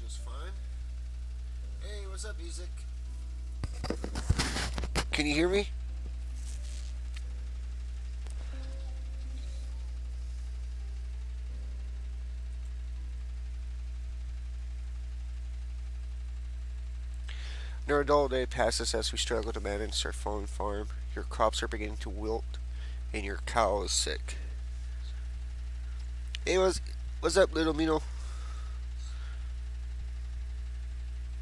just fine. Hey, what's up, music? Can you hear me? Another dull day passes as we struggle to manage our fallen farm. Your crops are beginning to wilt, and your cow is sick. Hey, what's up, little Mino?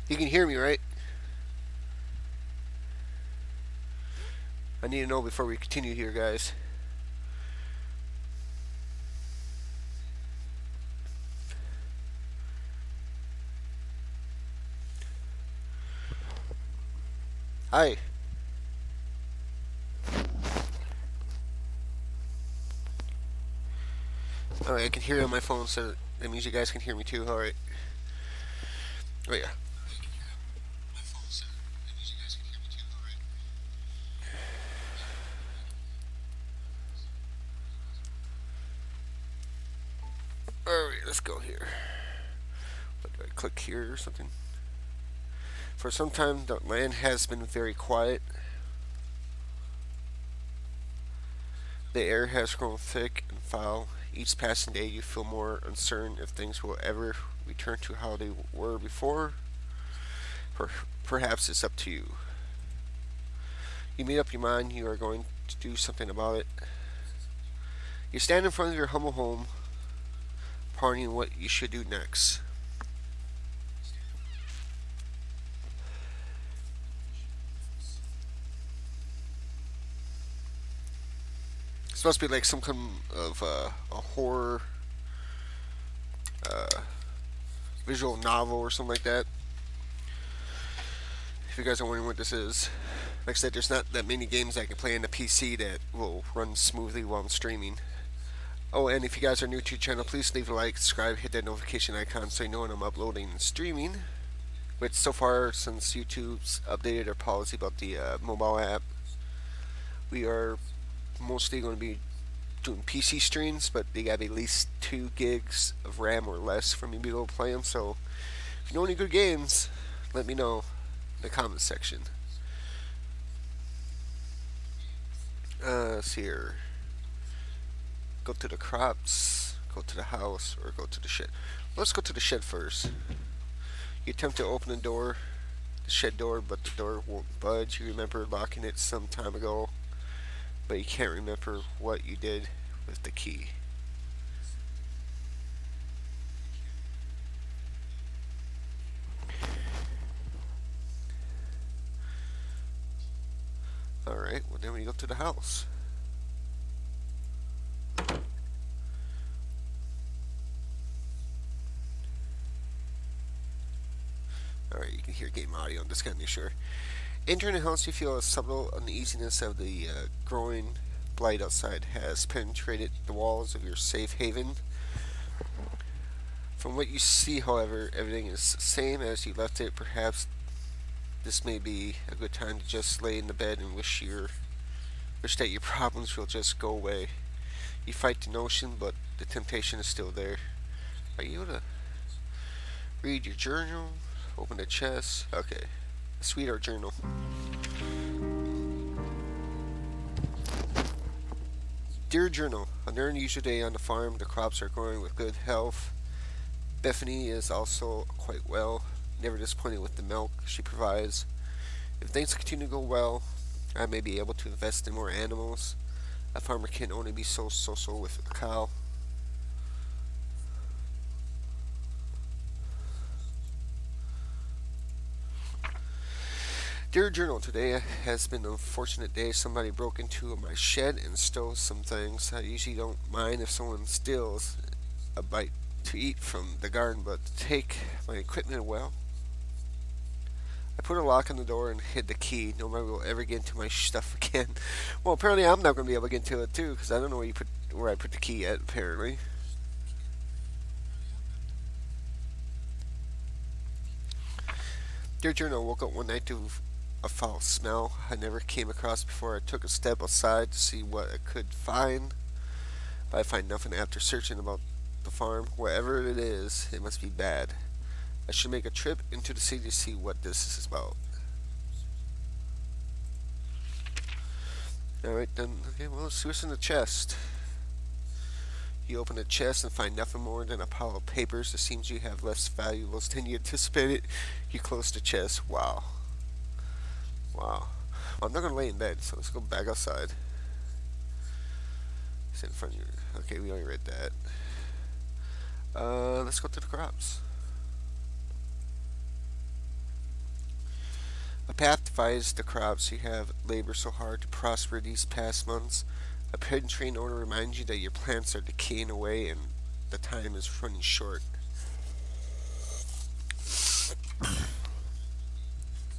You can hear me, right? I need to know before we continue here, guys. Hi. Alright, I can hear you on my phone, so that means you guys can hear me too. Alright. Oh, yeah. Alright, let's go here. What do I click here or something? For some time, the land has been very quiet. The air has grown thick and foul. Each passing day, you feel more uncertain if things will ever return to how they were before. Perhaps it's up to you. You made up your mind you are going to do something about it. You stand in front of your humble home, pondering what you should do next. It's supposed to be like some kind of a horror visual novel or something like that. If you guys are wondering what this is, like I said, there's not that many games I can play on the PC that will run smoothly while I'm streaming. Oh, and if you guys are new to the channel, please leave a like, subscribe, hit that notification icon so you know when I'm uploading and streaming. Which so far, since YouTube's updated their policy about the mobile app, we are mostly going to be doing PC streams, but they got at least 2 gigs of RAM or less for me to be able to play them. So if you know any good games, let me know in the comment section. Let's see here. Go to the crops, go to the house, or go to the shed. Let's go to the shed first. You attempt to open the door, the shed door, but the door won't budge. You remember locking it some time ago, but you can't remember what you did with the key. Alright, well then we go to the house. Alright, you can hear game audio, I'm just gotta make sure. Entering the house, you feel a subtle uneasiness of the growing blight outside has penetrated the walls of your safe haven. From what you see, however, everything is the same as you left it. Perhaps this may be a good time to just lay in the bed and wish that your problems will just go away. You fight the notion, but the temptation is still there. Are you able to read your journal? Open the chest. Okay. Sweetheart journal. Dear Journal, another unusual day on the farm. The crops are growing with good health. Bethany is also quite well, never disappointed with the milk she provides. If things continue to go well, I may be able to invest in more animals. A farmer can only be so social with a cow. Dear Journal, today has been an unfortunate day. Somebody broke into my shed and stole some things. I usually don't mind if someone steals a bite to eat from the garden, but to take my equipment, well. I put a lock on the door and hid the key. Nobody will ever get into my stuff again. Well, apparently I'm not going to be able to get into it too, because I don't know where I put the key at, apparently. Dear Journal, woke up one night to a foul smell I never came across before. I took a step outside to see what I could find, but I find nothing after searching about the farm. Whatever it is, it must be bad. I should make a trip into the city to see what this is about. Alright then, okay, well, let's see what's in the chest. You open the chest and find nothing more than a pile of papers. It seems you have less valuables than you anticipated. You close the chest. Wow. Wow. Well, I'm not gonna lay in bed, so let's go back outside. It's in front of you. Okay, we already read that. Let's go to the crops. A path divides the crops you have labored so hard to prosper these past months. A penetrating odor reminds you that your plants are decaying away and the time is running short.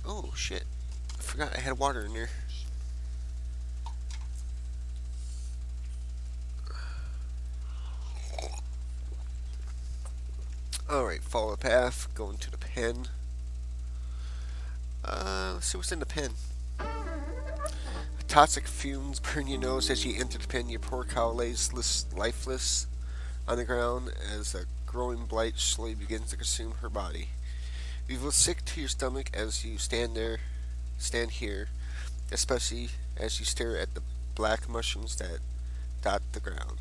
Oh shit. I forgot I had water in there. Alright, follow the path, go into the pen. Let's see what's in the pen. Toxic fumes burn your nose as you enter the pen. Your poor cow lays lifeless on the ground as a growing blight slowly begins to consume her body. You feel sick to your stomach as you stand here, especially as you stare at the black mushrooms that dot the ground.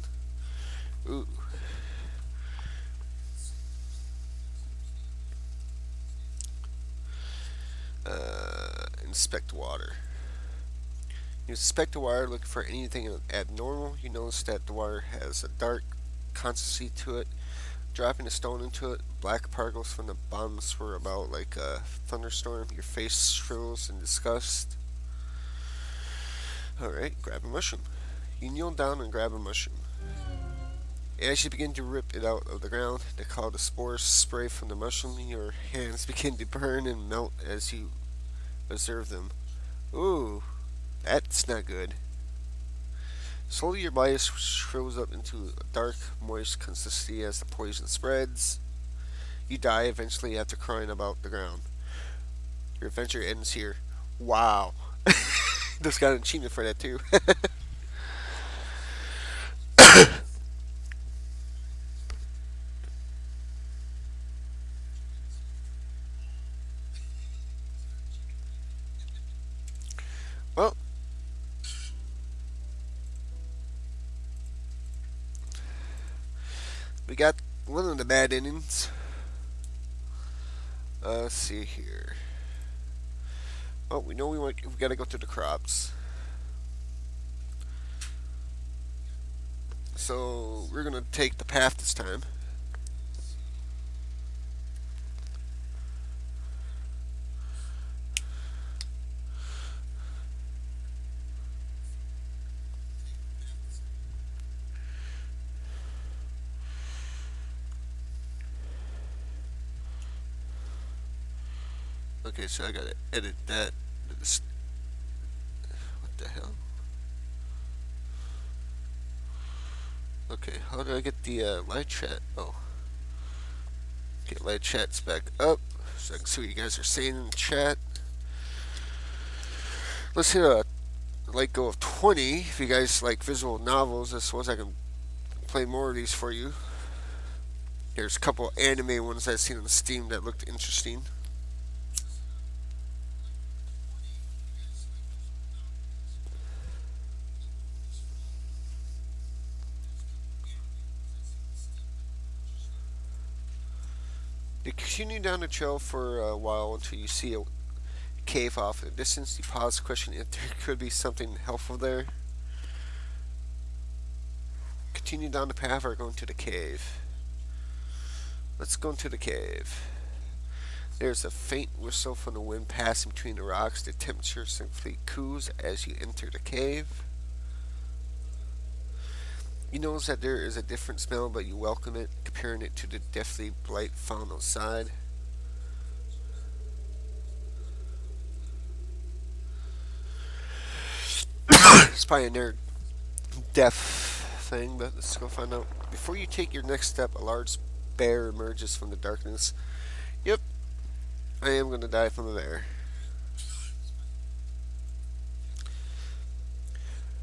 Ooh. Inspect water. You inspect the water looking for anything abnormal. You notice that the water has a dark consistency to it. Dropping a stone into it, black particles from the bottom swirl about like a thunderstorm. Your face shrivels in disgust. Alright, grab a mushroom. You kneel down and grab a mushroom. As you begin to rip it out of the ground, the cloud of spores spray from the mushroom. Your hands begin to burn and melt as you observe them. Ooh, that's not good. Slowly your body shrivels up into a dark, moist consistency as the poison spreads. You die eventually after crying about the ground. Your adventure ends here. Wow. Just got an achievement for that too. Well, we got one of the bad endings. Let's see here. Well, we know we gotta go to the crops. So we're gonna take the path this time. Okay, so I gotta edit that. What the hell? Okay, how do I get the live chat? Oh, get live chats back up so I can see what you guys are saying in the chat. Let's hit a like goal of 20. If you guys like visual novels, I suppose I can play more of these for you. There's a couple anime ones I've seen on Steam that looked interesting. You continue down the trail for a while until you see a cave off in the distance. You pause, question if there could be something helpful there. Continue down the path or go into the cave. Let's go into the cave. There's a faint whistle from the wind passing between the rocks. The temperature simply cools as you enter the cave. You notice that there is a different smell, but you welcome it, comparing it to the deathly blight found outside. It's probably another death thing, but let's go find out. Before you take your next step, a large bear emerges from the darkness. Yep, I am going to die from a bear.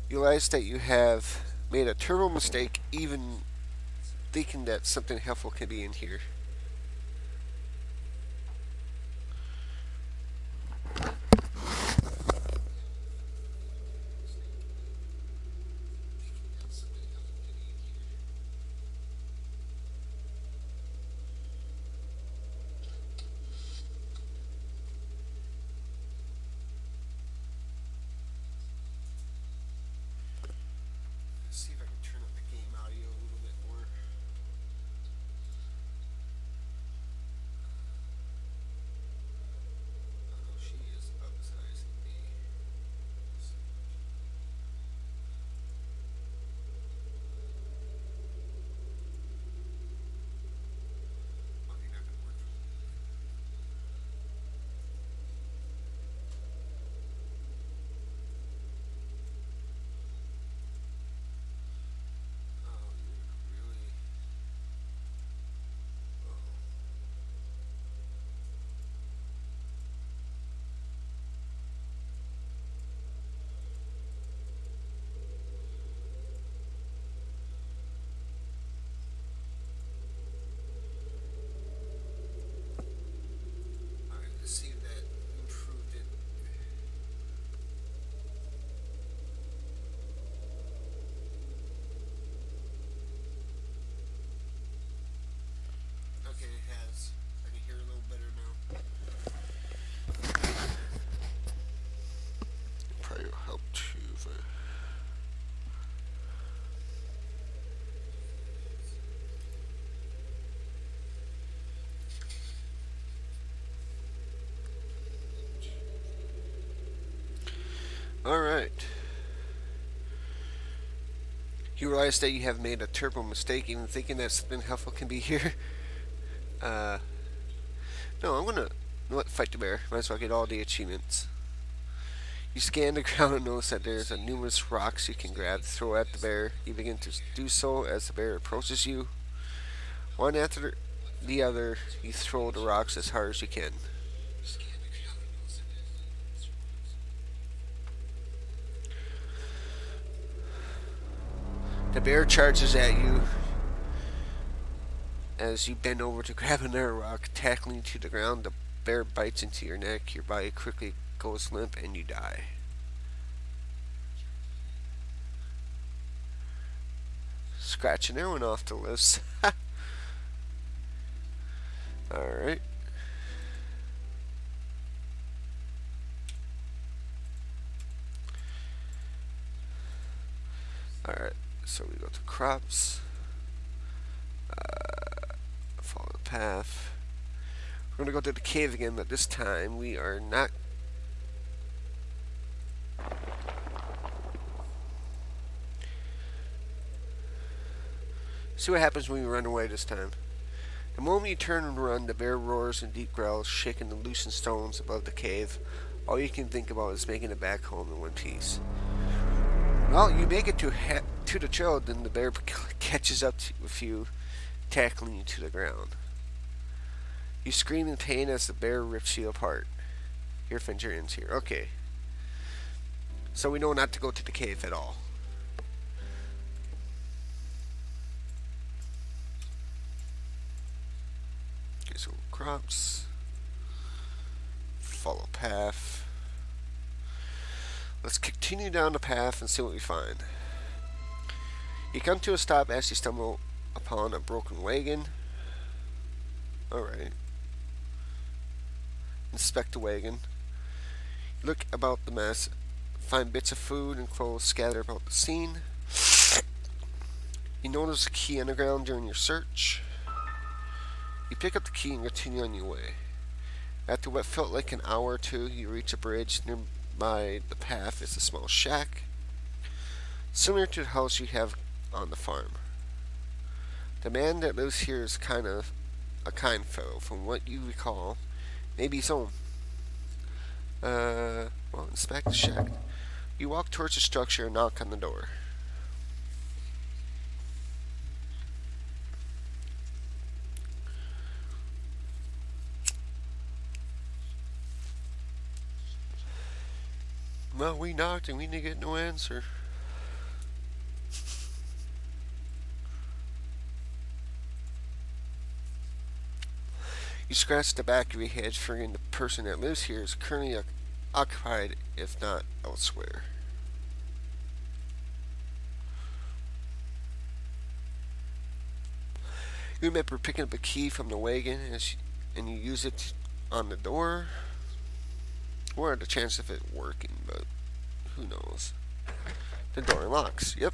You realize that you have made a terrible mistake, even thinking that something helpful can be in here. Alright. You realize that you have made a terrible mistake even thinking that something helpful can be here. No, I'm gonna fight the bear. Might as well get all the achievements. You scan the ground and notice that there's numerous rocks you can grab to throw at the bear. You begin to do so as the bear approaches you. One after the other, you throw the rocks as hard as you can. The bear charges at you as you bend over to grab another rock, tackling you to the ground. The bear bites into your neck. Your body quickly goes limp and you die. Scratching everyone off the list. Alright. Alright, so we go to crops. Follow the path. We're gonna go to the cave again, but this time we are not. See what happens when you run away this time. The moment you turn and run, the bear roars and deep growls, shaking the loosened stones above the cave. All you can think about is making it back home in one piece. Well, you make it to the trail, then the bear catches up with you, tackling you to the ground. You scream in pain as the bear rips you apart. Your adventure ends here. Okay. So we know not to go to the cave at all. Okay, so crops. Follow path. Let's continue down the path and see what we find. You come to a stop as you stumble upon a broken wagon. Alright. Inspect the wagon. Look about the mess. Find bits of food and clothes scattered about the scene. You notice a key on the ground during your search. You pick up the key and continue on your way. After what felt like an hour or two, you reach a bridge. Nearby the path is a small shack, similar to the house you have on the farm. The man that lives here is kind of a kind fellow, from what you recall. Maybe he's home. Well, inspect the shack. You walk towards the structure and knock on the door. Well, we knocked and we didn't get no answer. You scratch the back of your head, figuring the person that lives here is currently occupied, if not elsewhere. You remember picking up a key from the wagon and you use it on the door. What are the chances of it working? But who knows? The door locks. Yep.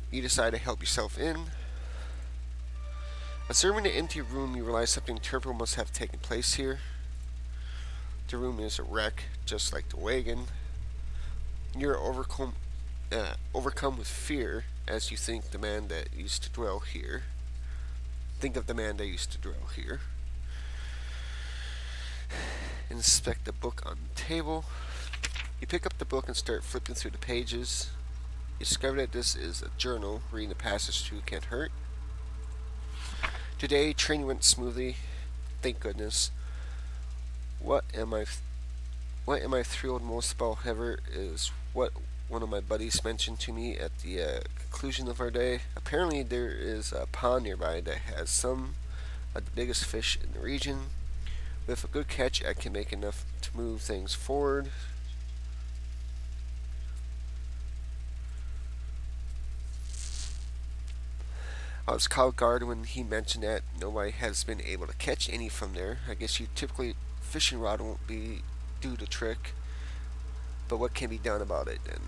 You decide to help yourself in. Observing the empty room, you realize something terrible must have taken place here. The room is a wreck, just like the wagon. You're overcome with fear as you think the man that used to dwell here. Think of the man that used to dwell here. Inspect the book on the table. You pick up the book and start flipping through the pages. You discover that this is a journal. Reading the passage through can't hurt. Today, training went smoothly. Thank goodness. What am I thrilled most about, however, is what one of my buddies mentioned to me at the conclusion of our day. Apparently, there is a pond nearby that has some of the biggest fish in the region. With a good catch, I can make enough to move things forward. I was caught guard when he mentioned that nobody has been able to catch any from there. I guess you typically fishing rod won't do the trick, but what can be done about it then?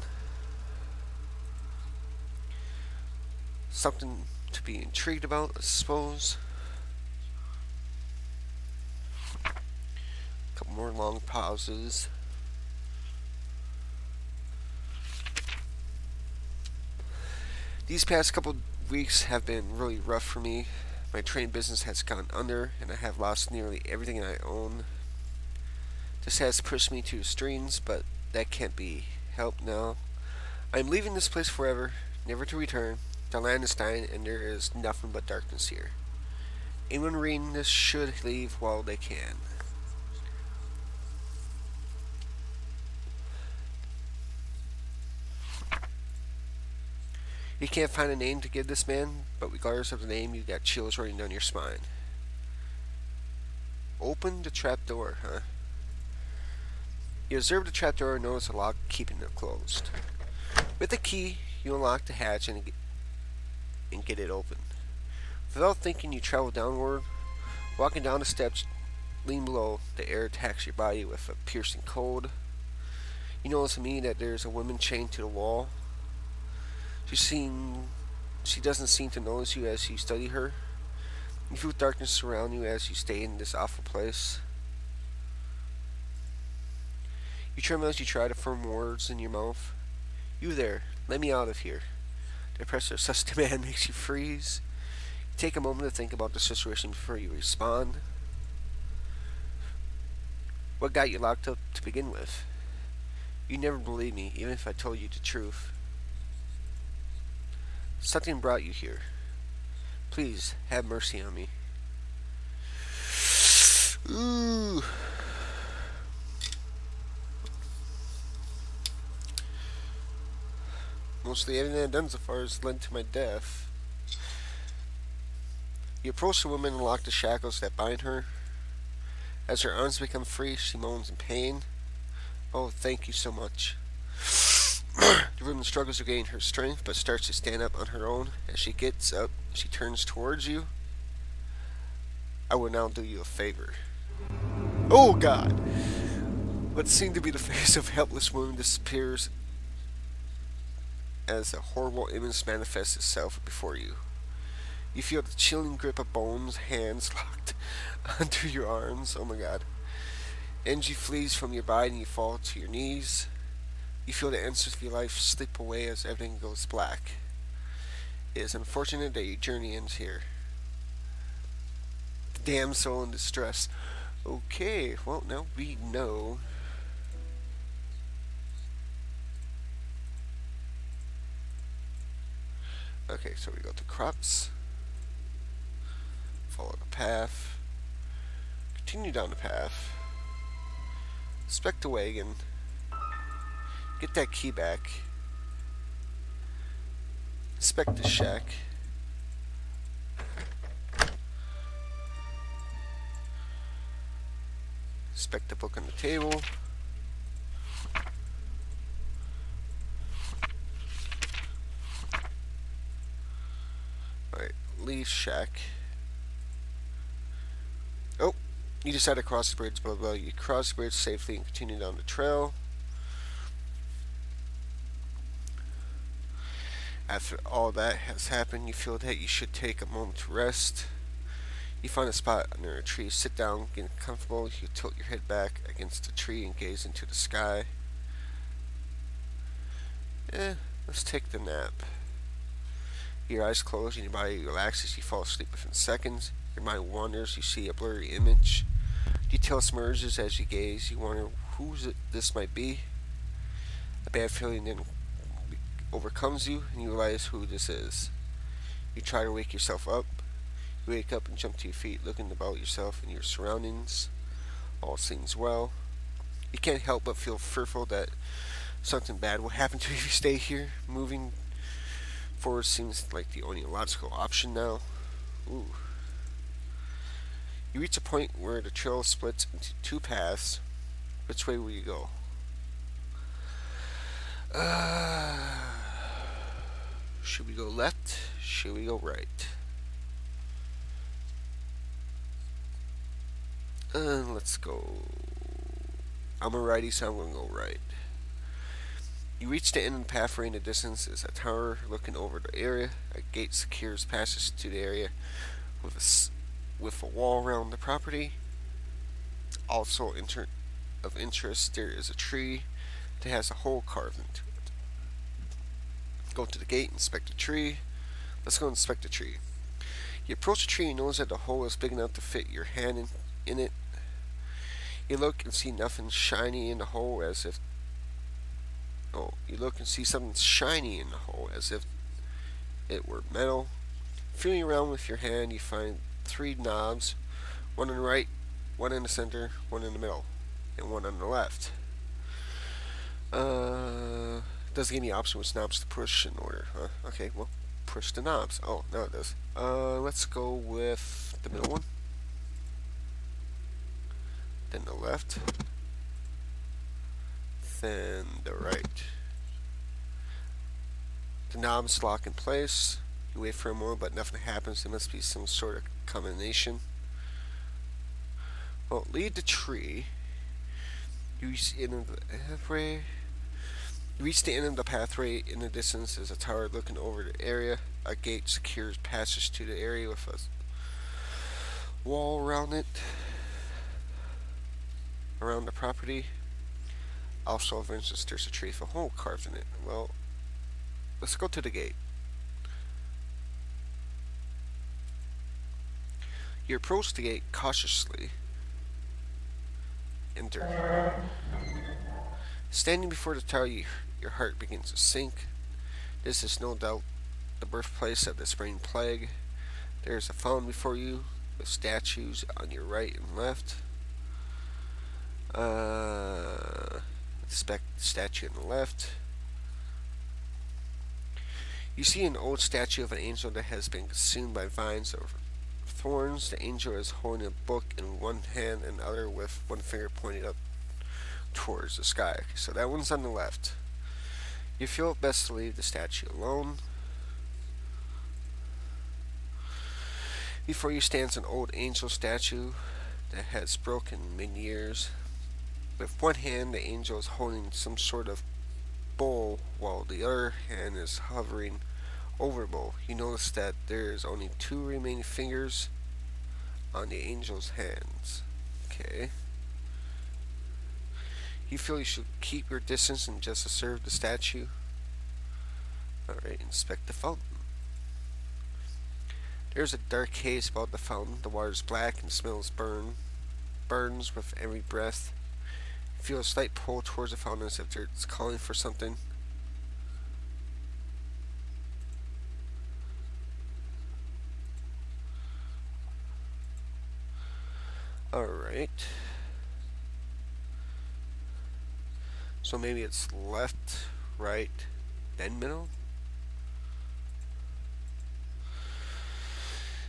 Something to be intrigued about, I suppose. couple more long pauses. These past couple weeks have been really rough for me. My trading business has gone under, and I have lost nearly everything I own. This has pushed me to extremes, but that can't be helped now. I am leaving this place forever, never to return. The land is dying, and there is nothing but darkness here. Anyone reading this should leave while they can. You can't find a name to give this man, but regardless of the name, you got chills running down your spine. Open the trap door, huh? You observe the trap door and notice a lock keeping it closed. With the key, you unlock the hatch and get it open. Without thinking, you travel downward. Walking down the steps, lean below, the air attacks your body with a piercing cold. You notice immediately that there's a woman chained to the wall. She doesn't seem to notice you as you study her. You feel darkness surround you as you stay in this awful place. You tremble as you try to form words in your mouth. You there, let me out of here. The pressure of such demand makes you freeze. You take a moment to think about the situation before you respond. What got you locked up to begin with? You never believed me, even if I told you the truth. Something brought you here. Please, have mercy on me. Ooh. Mostly everything I've done so far has led to my death. You approach the woman and lock the shackles that bind her. As her arms become free, she moans in pain. Oh, thank you so much. The woman struggles to gain her strength, but starts to stand up on her own. As she gets up, she turns towards you. I will now do you a favor. Oh God! What seemed to be the face of a helpless woman disappears as a horrible image manifests itself before you. You feel the chilling grip of Bones' hands locked onto your arms. Oh my God. Energy flees from your body and you fall to your knees. You feel the answers of your life slip away as everything goes black. It is unfortunate that your journey ends here. The damsel in distress. Okay, well now we know. Okay, so we go to crops. Follow the path. Continue down the path. Inspect the wagon. Get that key back. Inspect the shack. Inspect the book on the table. Alright, leave shack. Oh, you decide to cross the bridge, blah blah. You cross the bridge safely and continue down the trail. After all that has happened, you feel that you should take a moment to rest. You find a spot under a tree, sit down, get comfortable. You tilt your head back against the tree and gaze into the sky. Let's take the nap. Your eyes close and your body relaxes. You fall asleep within seconds. Your mind wanders. You see a blurry image. Details emerges as you gaze. You wonder who this might be. A bad feeling then overcomes you and you realize who this is. You try to wake yourself up. You wake up and jump to your feet, looking about yourself and your surroundings. All seems well. You can't help but feel fearful that something bad will happen to you if you stay here. Moving forward seems like the only logical option now. Ooh. You reach a point where the trail splits into two paths. Which way will you go? Should we go left? Should we go right? Let's go. I'm a righty, so I'm going to go right. You reach the end of the pathway. In the distance is a tower looking over the area. A gate secures passage to the area with a wall around the property. Also of interest, there is a tree that has a hole carved into it. Go to the gate, inspect the tree. Let's go inspect the tree. You approach the tree and notice that the hole is big enough to fit your hand in it. You look and see nothing shiny in the hole as if... Oh, you look and see something shiny in the hole as if it were metal. Feeling around with your hand, you find 3 knobs. One on the right, one in the center, one in the middle, and one on the left. Doesn't give me option which knobs to push in order, huh? Okay, well, push the knobs. Oh, no it does. Let's go with the middle one. Then the left. Then the right. The knobs lock in place. You wait for a moment, but nothing happens. There must be some sort of combination. Well, lead the tree. You reach the end of the pathway. You reach the end of the pathway. In the distance is a tower looking over the area. A gate secures passage to the area with a wall around it. Around the property. Also of interest, there's a tree with a hole carved in it. Well, let's go to the gate. You approach the gate cautiously. Enter. Standing before the tower, your heart begins to sink. This is no doubt the birthplace of the spring plague. There is a fountain before you, with statues on your right and left. Statue on the left. You see an old statue of an angel that has been consumed by vines of thorns. The angel is holding a book in one hand and the other with one finger pointed up towards the sky. Okay, so that one's on the left. You feel it best to leave the statue alone. Before you stands an old angel statue that has broken many years. With one hand, the angel is holding some sort of bowl, while the other hand is hovering over the bowl. You notice that there is only 2 remaining fingers on the angel's hands. Okay. You feel you should keep your distance and just observe the statue. Alright, inspect the fountain. There's a dark haze about the fountain. The water is black and smells burns with every breath. You feel a slight pull towards the fountain as if it's calling for something. Alright. So maybe it's left, right, then middle.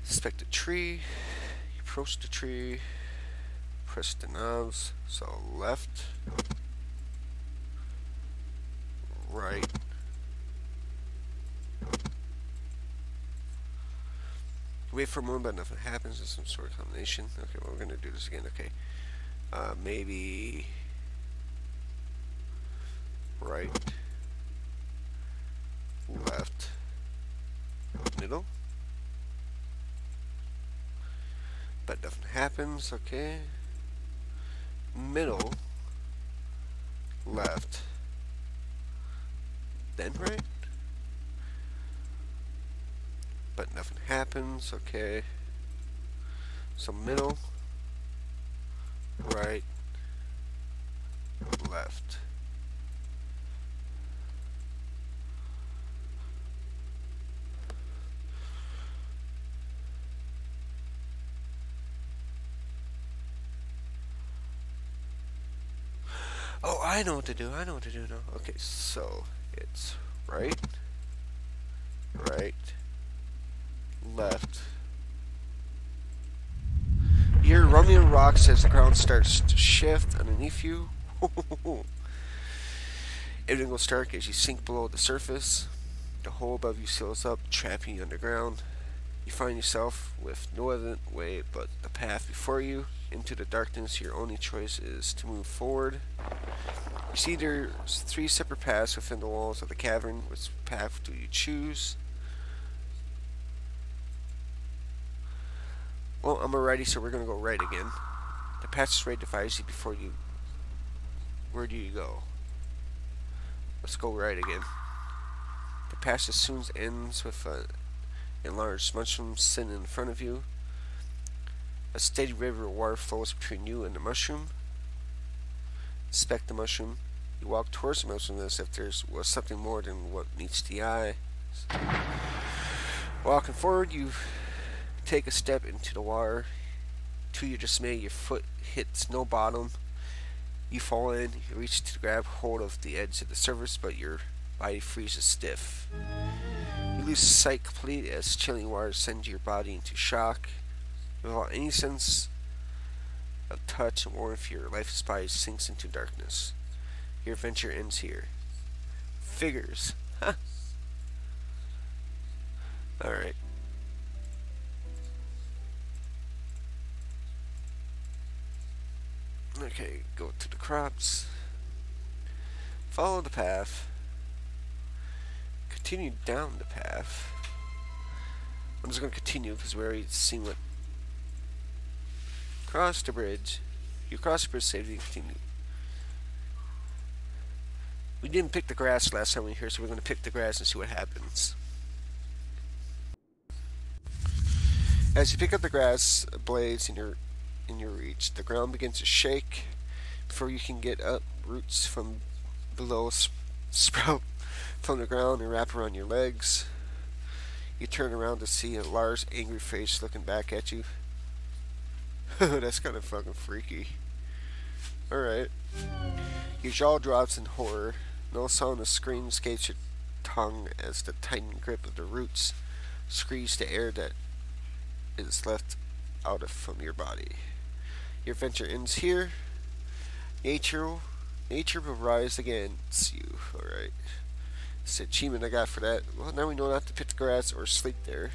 Inspect the tree. You approach the tree. Press the knobs. So left, right, wait for a moment, but nothing happens. There's some sort of combination. Okay, well, we're gonna do this again. Okay, maybe right, left, middle, but nothing happens. Okay, middle, left, then right, but nothing happens. Okay, so middle, right, left. Oh, I know what to do. I know what to do now. Okay, so it's right, right, left. You're rumbling rocks as the ground starts to shift underneath you. Everything goes dark as you sink below the surface. The hole above you seals up, trapping you underground. You find yourself with no other way but the path before you. Into the darkness, your only choice is to move forward. You see there's 3 separate paths within the walls of the cavern. Which path do you choose? Well, I'm already, so we're going to go right again. The passageway divides you before you... Where do you go? Let's go right again. The passage soon ends with a enlarged mushroom sitting in front of you. A steady river of water flows between you and the mushroom. Inspect the mushroom. You walk towards the mushroom as if there was something more than what meets the eye. Walking forward, you take a step into the water. To your dismay, your foot hits no bottom. You fall in, you reach to grab hold of the edge of the surface, but your body freezes stiff. You lose sight completely as chilling water sends your body into shock. Without any sense of touch and warmth, your lifeless body sinks into darkness. Your adventure ends here. Figures. Huh. Alright. Okay, go to the crops. Follow the path. Continue down the path. I'm just going to continue because we already seen what... Cross the bridge. You cross the bridge safely and continue. We didn't pick the grass last time we were here, so we're going to pick the grass and see what happens. As you pick up the grass blades in your reach, the ground begins to shake. Before you can get up, roots from below sprout from the ground and wrap around your legs. You turn around to see a large, angry face looking back at you. That's kind of fucking freaky. Alright. Your jaw drops in horror. No sound of scream escapes your tongue as the tightened grip of the roots squeeze the air that is left out from your body. Your adventure ends here. Nature will rise against you. Alright. It's the achievement I got for that. Well, now we know not to pick the grass or sleep there.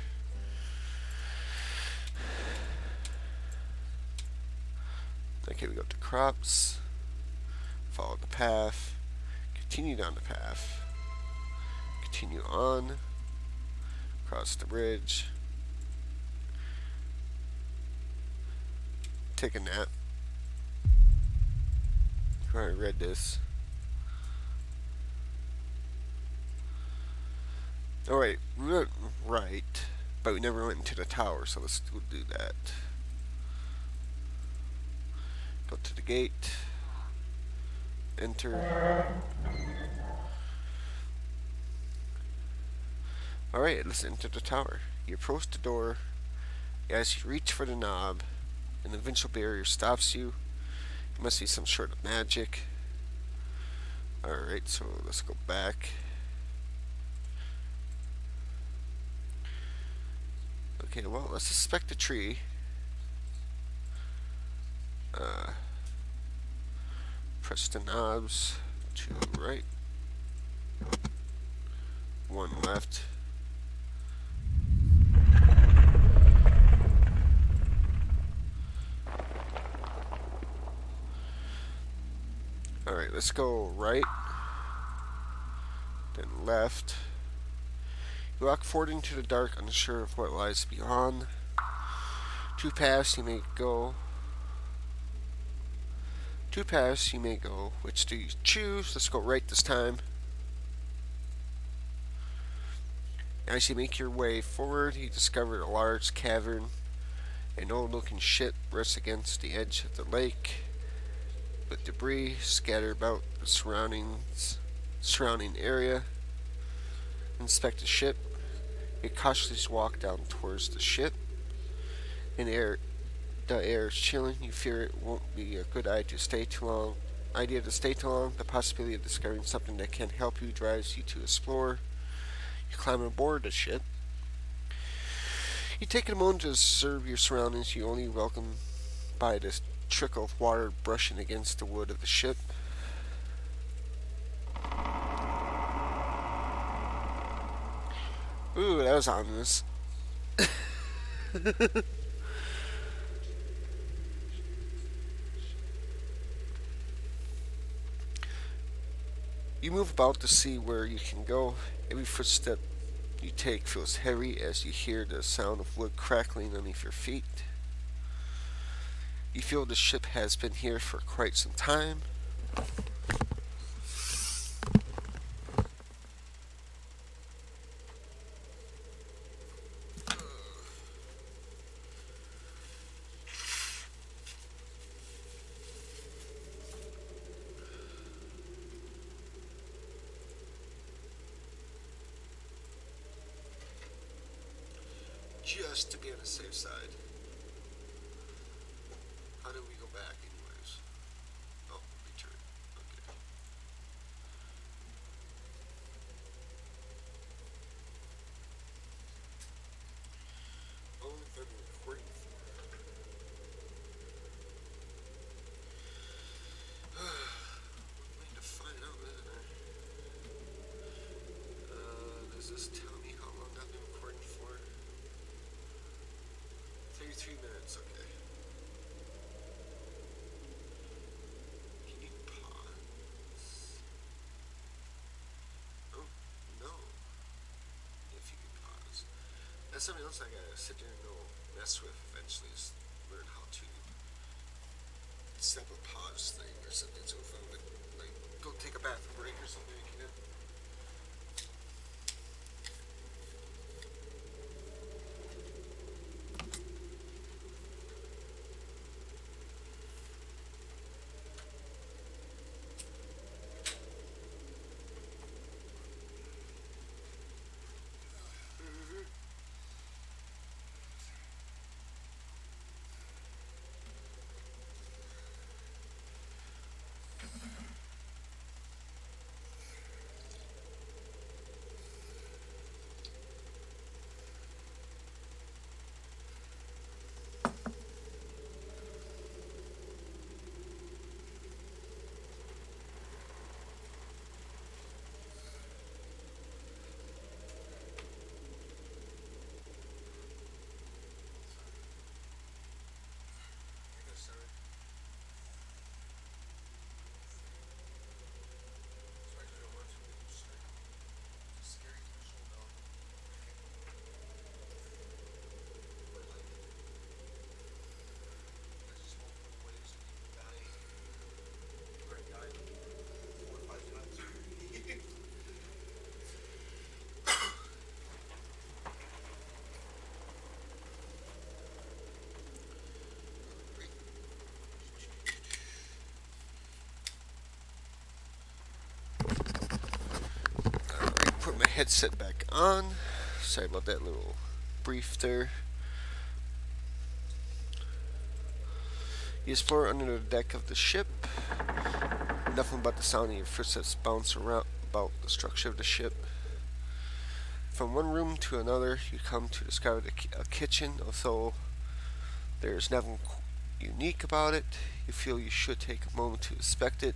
Okay, we go to crops. Follow the path. Continue down the path. Continue on. Cross the bridge. Take a nap. I already read this. Alright, we went right, but we never went into the tower, so let's do that. Go to the gate. Enter. Alright, let's enter the tower. You approach the door. As you reach for the knob, an invincible barrier stops you. It must be some sort of magic. Alright, so let's go back. Okay, well, let's suspect a tree. Press the knobs. 2 right. 1 left. Alright, let's go right. Then left. You walk forward into the dark, unsure of what lies beyond. 2 paths you may go. 2 paths you may go. Which do you choose? Let's go right this time. As you make your way forward, you discover a large cavern. An old-looking ship rests against the edge of the lake, with debris scattered about the surrounding area. Inspect the ship. You cautiously walk down towards the ship. The air is chilling. You fear it won't be a good idea to stay too long. The possibility of discovering something that can help you drives you to explore. You climb aboard the ship. You take a moment to observe your surroundings. You only welcome by the trickle of water brushing against the wood of the ship. Ooh, that was ominous. You move about to see where you can go. Every footstep you take feels heavy. heavy as you hear the sound of wood crackling underneath your feet. You feel the ship has been here for quite some time. Just to be on the safe side. How do we go back anyways? Oh, return. Okay. Only if I'm recording for one way to find out, isn't there? Does this tell me how long I've been recording for? 33 minutes, okay. Can you pause? Oh, no. If you can pause. That's something else I gotta sit there and go mess with eventually, is learn how to set up a pause thing or something, so if I would like go take a bathroom break or something, I can. Put my headset back on. Sorry about that little brief there. You explore under the deck of the ship. Nothing but the sound of your footsteps bounce around about the structure of the ship. From one room to another, you come to discover a kitchen, although there's nothing unique about it. You feel you should take a moment to inspect it.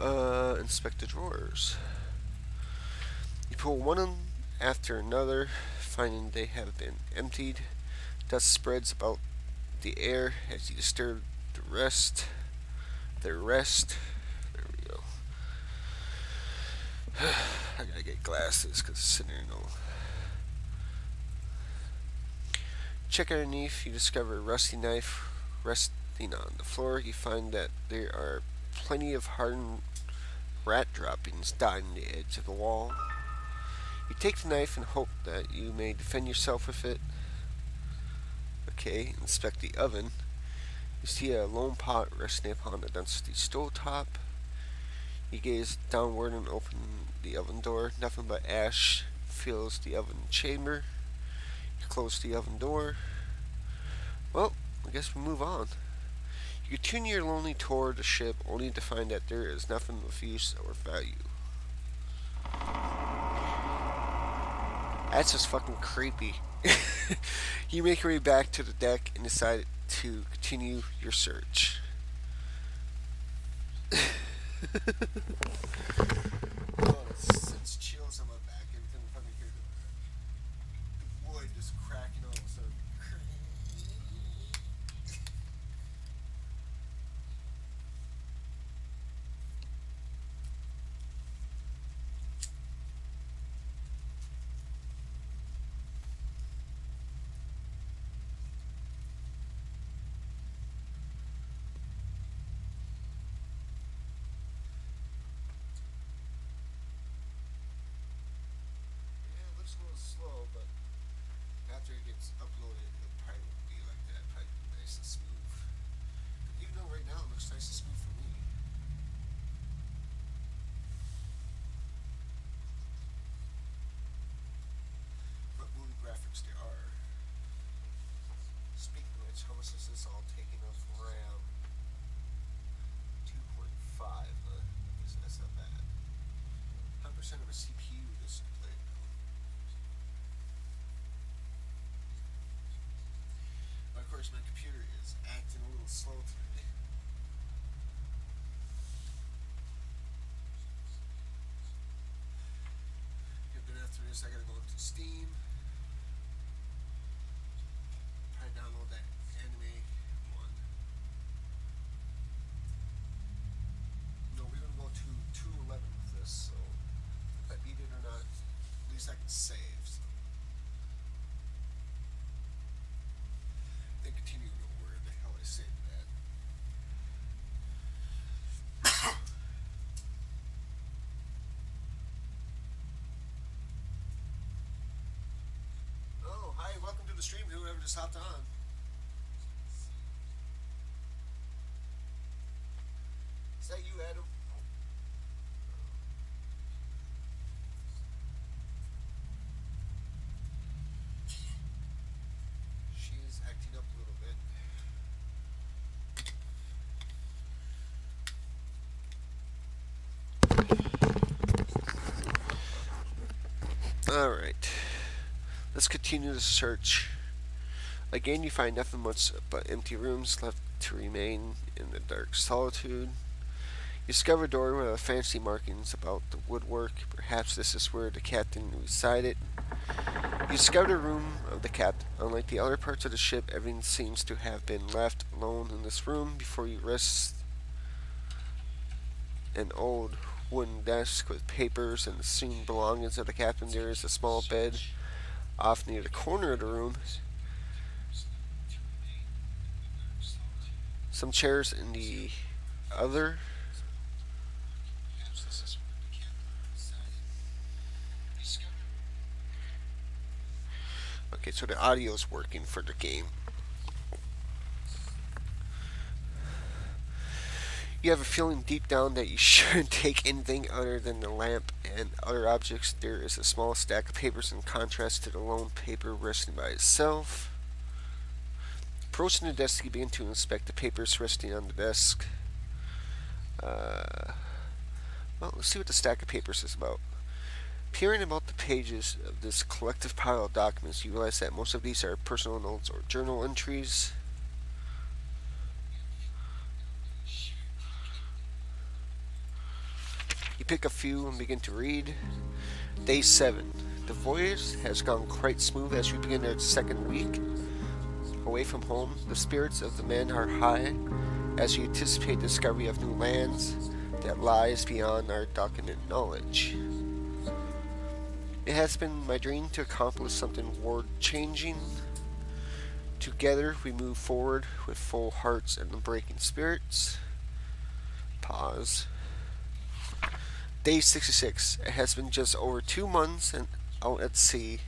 Inspect the drawers. You pull one after another, finding they have been emptied. Dust spreads about the air as you disturb the rest. There we go. I gotta get glasses because it's sitting there no. Check underneath, you discover a rusty knife resting on the floor. You find that there are plenty of hardened rat droppings dotting the edge of the wall. You take the knife and hope that you may defend yourself with it. Okay, inspect the oven. You see a lone pot resting upon a dusty stovetop. You gaze downward and open the oven door. Nothing but ash fills the oven chamber. You close the oven door. Well, I guess we move on. You continue your lonely tour of the ship, only to find that there is nothing of use or value. That's just fucking creepy. You make your way back to the deck and decide to continue your search. Oh, it's chills on my back every time I hear the wood just cracking all of a sudden. it's uploaded, it probably won't be like that. Probably nice and smooth. Even though right now it looks nice and smooth for me. What movie graphics there are. Speaking of which, how much is this all taking of RAM? 2.5. That's not bad. 100% of a CPU display. But of course, my computer is acting a little slow today. And then after this, I gotta go into Steam. Probably download that anime one. No, we're gonna go to 2.11 with this, so if I beat it or not, at least I can save. So. Then continue to know where the hell I saved that. Oh, hi, welcome to the stream, whoever just hopped on. Is that you, Adam? She is acting up a little bit. Alright. Let's continue the search. Again, you find nothing much but empty rooms left to remain in the dark solitude. You discover a door with fancy markings about the woodwork. Perhaps this is where the captain resided. You discover the room of the captain. Unlike the other parts of the ship, everything seems to have been left alone in this room. Before you rest an old wooden desk with papers and assumed belongings of the captain. There is a small bed off near the corner of the room. Some chairs in the other. Okay, so the audio is working for the game. You have a feeling deep down that you shouldn't take anything other than the lamp and other objects. There is a small stack of papers in contrast to the lone paper resting by itself. Approaching the desk, you begin to inspect the papers resting on the desk. Well, let's see what the stack of papers is about. Peering about the pages of this collective pile of documents, you realize that most of these are personal notes or journal entries. You pick a few and begin to read. Day 7. The voyage has gone quite smooth as we begin our second week. Away from home, the spirits of the men are high as we anticipate discovery of new lands that lies beyond our documented knowledge. It has been my dream to accomplish something world-changing. Together we move forward with full hearts and unbreaking spirits. Pause. Day 66. It has been just over 2 months and out at sea.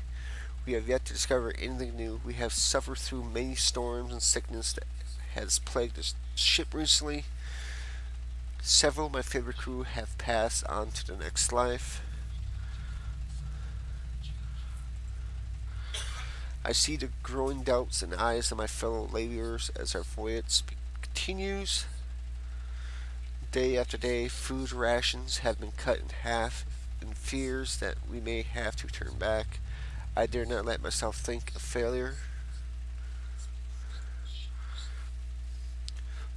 We have yet to discover anything new. We have suffered through many storms and sickness that has plagued the ship recently. Several of my favorite crew have passed on to the next life. I see the growing doubts in the eyes of my fellow laborers as our voyage continues. Day after day, food rations have been cut in half in fears that we may have to turn back. I dare not let myself think of failure.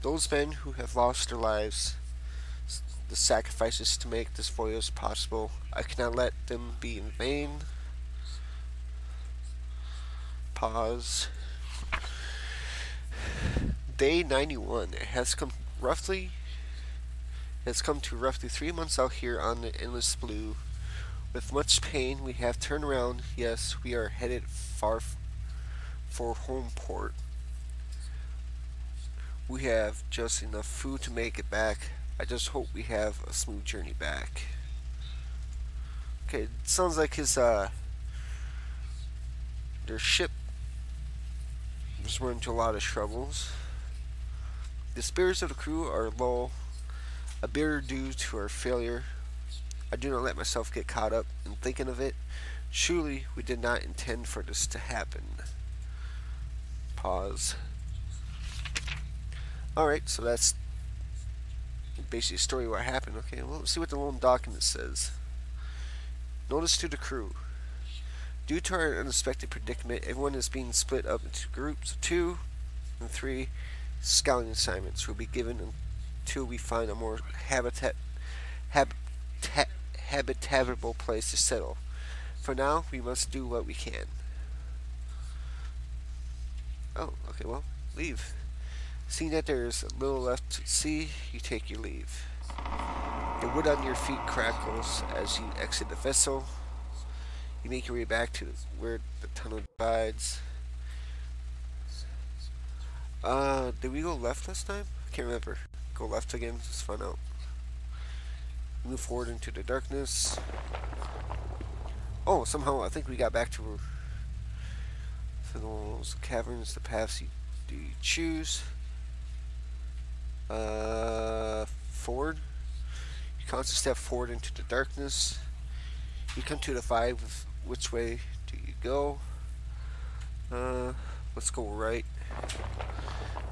Those men who have lost their lives, the sacrifices to make this voyage possible, I cannot let them be in vain. Pause. Day 91. It has come to roughly 3 months out here on the endless blue. With much pain, we have turned around. Yes, we are headed far for home port. We have just enough food to make it back. I just hope we have a smooth journey back. Okay, it sounds like his their ship Just run into a lot of troubles. The spirits of the crew are low, a bitter due to our failure. I do not let myself get caught up in thinking of it. Surely we did not intend for this to happen. Pause. Alright, so that's basically a story of what happened. Okay, well, let's see what the loan document says. Notice to the crew. Due to our unexpected predicament, everyone is being split up into groups of 2 and 3. Scouting assignments will be given until we find a more habitable place to settle. For now, we must do what we can. Oh, okay, well, leave. Seeing that there is a little left to see, you take your leave. The wood on your feet crackles as you exit the vessel. You make your way back to where the tunnel divides. Did we go left this time? I can't remember. Go left again, just find out. Move forward into the darkness. Oh, somehow I think we got back to tunnels, caverns, the paths you choose. Forward. You constantly step forward into the darkness. You come to the 5. Which way do you go? Let's go right.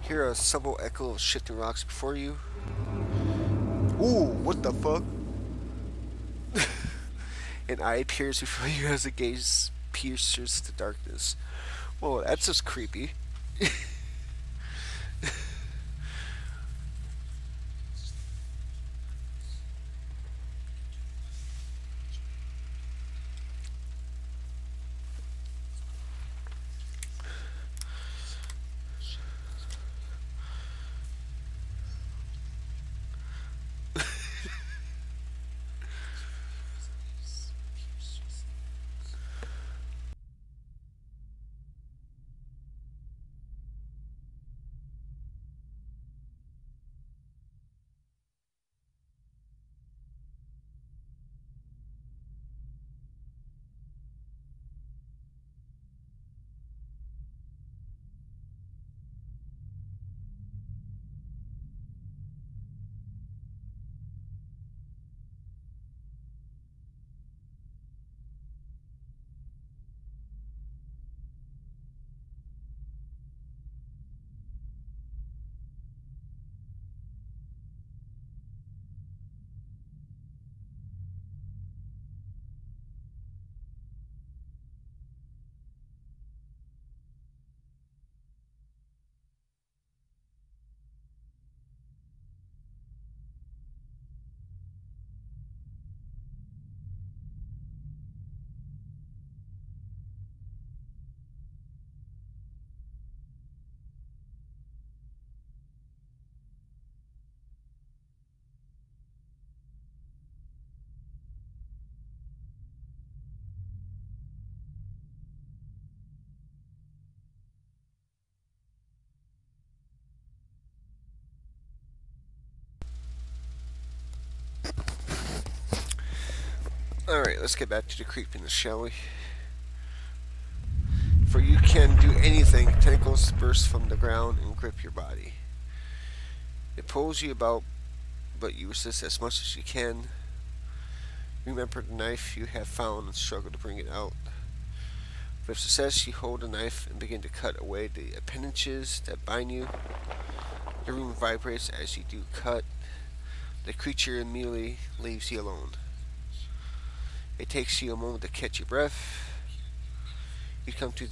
Hear a subtle echo of shifting rocks before you. Ooh, what the fuck? An eye appears before you as the gaze pierces the darkness. Whoa, that's just creepy. Alright, let's get back to the creepiness, shall we? For you can do anything. Tentacles burst from the ground and grip your body. It pulls you about, but you resist as much as you can. Remember the knife you have found and struggle to bring it out. With success, you hold the knife and begin to cut away the appendages that bind you. The room vibrates as you do cut. The creature immediately leaves you alone. It takes you a moment to catch your breath. You come to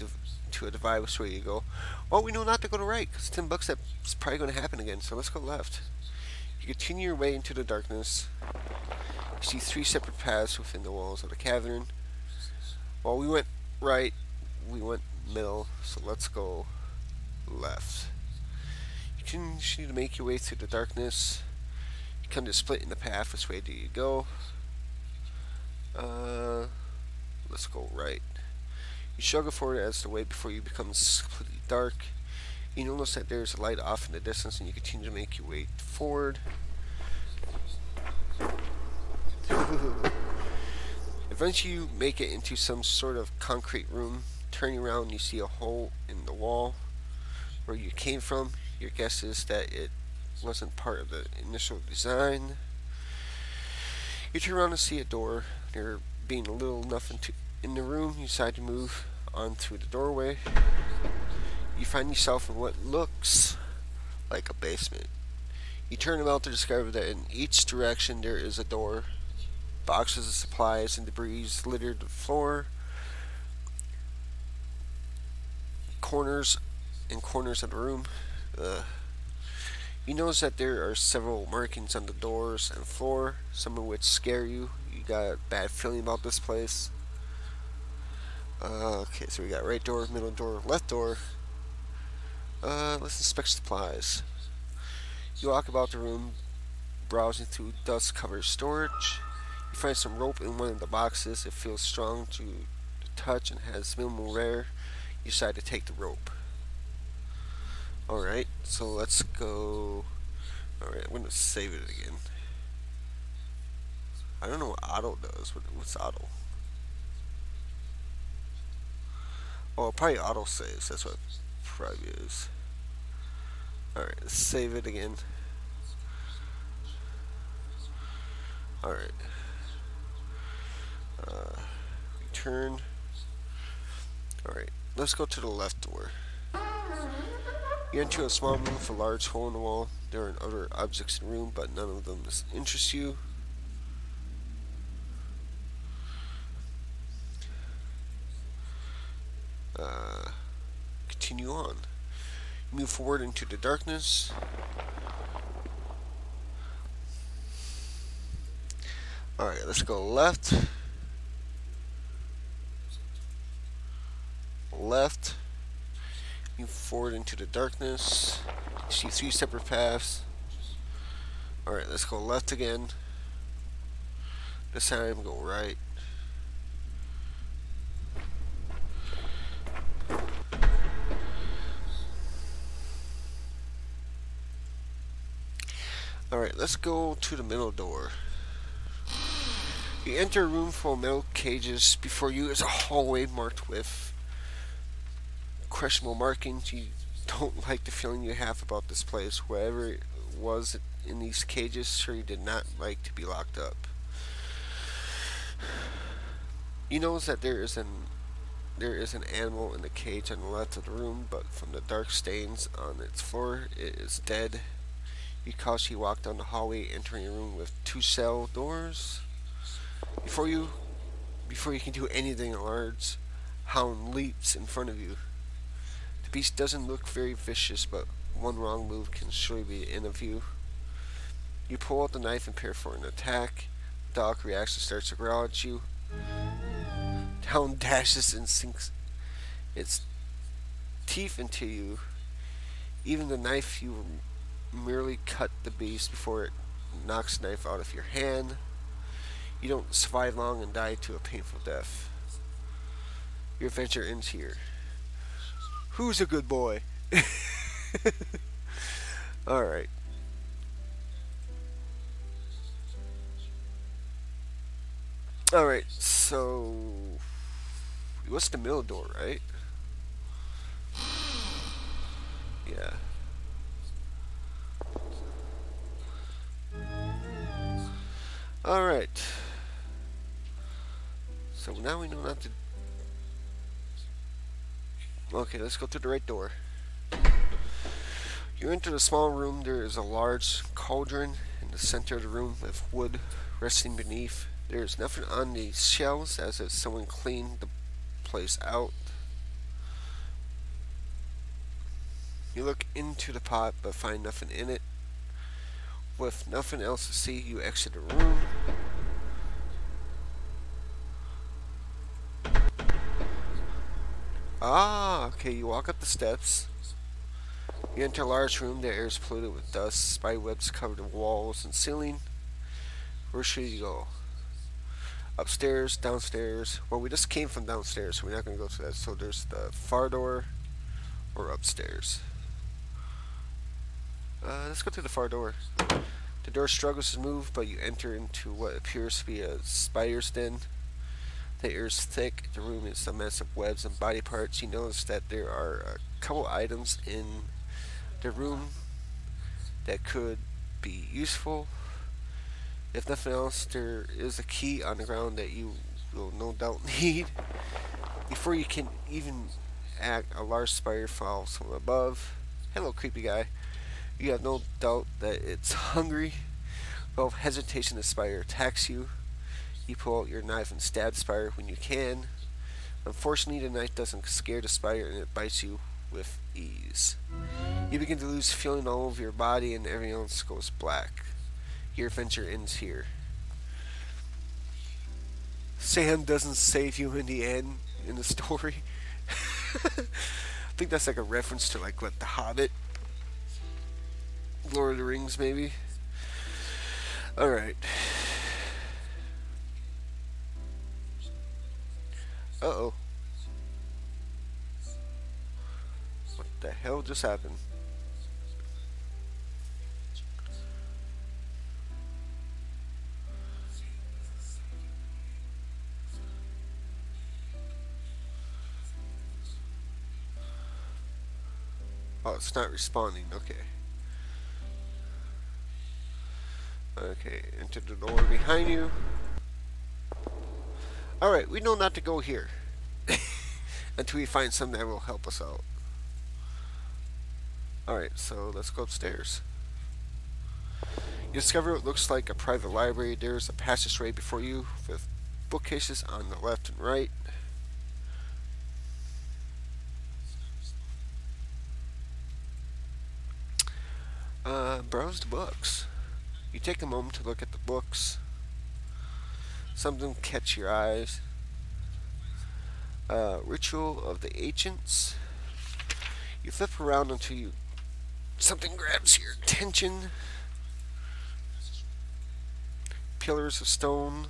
a divide which way you go. Well, we know not to go to right, because $10 that's probably going to happen again, so let's go left. You continue your way into the darkness. You see 3 separate paths within the walls of the cavern. Well, we went right, we went middle, so let's go left. You continue to make your way through the darkness. You come to a split in the path. Which way do you go? Let's go right. You struggle forward as the way before you becomes completely dark. You notice that there's a light off in the distance, and you continue to make your way forward. Eventually you make it into some sort of concrete room. Turning around, you see a hole in the wall. where you came from. Your guess is that it wasn't part of the initial design. You turn around and see a door. There being a little enough in the room, you decide to move on through the doorway. You find yourself in what looks like a basement. You turn about to discover that in each direction there is a door. Boxes of supplies and debris littered the floor. Corners of the room. You notice that there are several markings on the doors and floor, some of which scare you. You got a bad feeling about this place. Okay, so we got right door, middle door, left door. Let's inspect supplies. You walk about the room, browsing through dust-covered storage. You find some rope in one of the boxes. It feels strong to the touch and has minimal wear. You decide to take the rope. Alright, so let's go. Alright, I'm going to save it again. I don't know what auto does. What's auto? Oh, probably auto saves. That's what it probably is. Alright, let's save it again. Alright. Return. Alright, let's go to the left door. You enter a small room with a large hole in the wall. There are other objects in the room, but none of them interest you. Continue on. Move forward into the darkness. Alright, let's go left. Left. Move forward into the darkness. You see 3 separate paths. Alright, let's go left again. This time go right. Alright, let's go to the middle door. You enter a room full of metal cages. Before you is a hallway marked with questionable markings. You don't like the feeling you have about this place. Whatever it was in these cages, sure you did not like to be locked up. You notice that there is an animal in the cage on the left of the room, but from the dark stains on its floor, it is dead. You cautiously walk down the hallway, entering a room with 2 cell doors. Before you can do anything, a large hound leaps in front of you. The beast doesn't look very vicious, but one wrong move can surely be the end of you. You pull out the knife and prepare for an attack. The dog reacts and starts to growl at you. The hound dashes and sinks its teeth into you. Even the knife, you merely cut the beast before it knocks the knife out of your hand. You don't survive long and die to a painful death. Your adventure ends here. Who's a good boy? Alright. Alright, so what's the middle door, right? Yeah. Alright. So now we know not to. Okay, let's go to the right door. You enter the small room. There is a large cauldron in the center of the room with wood resting beneath. There is nothing on the shelves, as if someone cleaned the place out. You look into the pot but find nothing in it. With nothing else to see, you exit the room. Okay, you walk up the steps. You enter a large room. The air is polluted with dust. Spiderwebs covered the walls and ceiling. Where should you go? Upstairs, downstairs. Well, we just came from downstairs, so we're not going to go to that. So there's the far door or upstairs. Let's go to the far door. The door struggles to move, but you enter into what appears to be a spider's den. The air is thick. The room is a mess of webs and body parts. You notice that there are a couple items in the room that could be useful. If nothing else, there is a key on the ground that you will no doubt need. Before you can even act, a large spider falls from above. Hello, creepy guy. You have no doubt that it's hungry. Without hesitation, the spider attacks you. You pull out your knife and stab the spider when you can. Unfortunately, the knife doesn't scare the spider and it bites you with ease. You begin to lose feeling all over your body and everything else goes black. Your adventure ends here. Sam doesn't save you in the end in the story. I think that's like a reference to like what, The Hobbit? Lord of the Rings maybe? Alright. Uh-oh. What the hell just happened? Oh, it's not responding. Okay. Okay, enter the door behind you. Alright, we know not to go here. Until we find something that will help us out. Alright, so let's go upstairs. You discover what looks like a private library. There's a passageway before you with bookcases on the left and right. Browse the books. You take a moment to look at the books. Some of them catch your eyes. Ritual of the Ancients. You flip around until something grabs your attention. Pillars of Stone.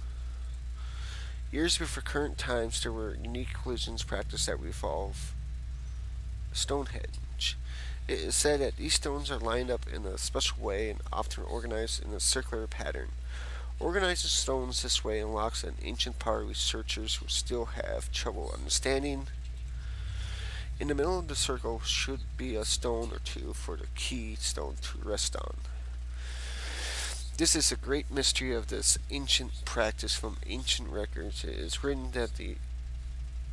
Years before current times, there were unique collisions practiced that revolve Stonehenge. It is said that these stones are lined up in a special way and often organized in a circular pattern. Organizing stones this way unlocks an ancient power researchers will still have trouble understanding. In the middle of the circle should be a stone or two for the key stone to rest on. This is a great mystery of this ancient practice. From ancient records, it is written that the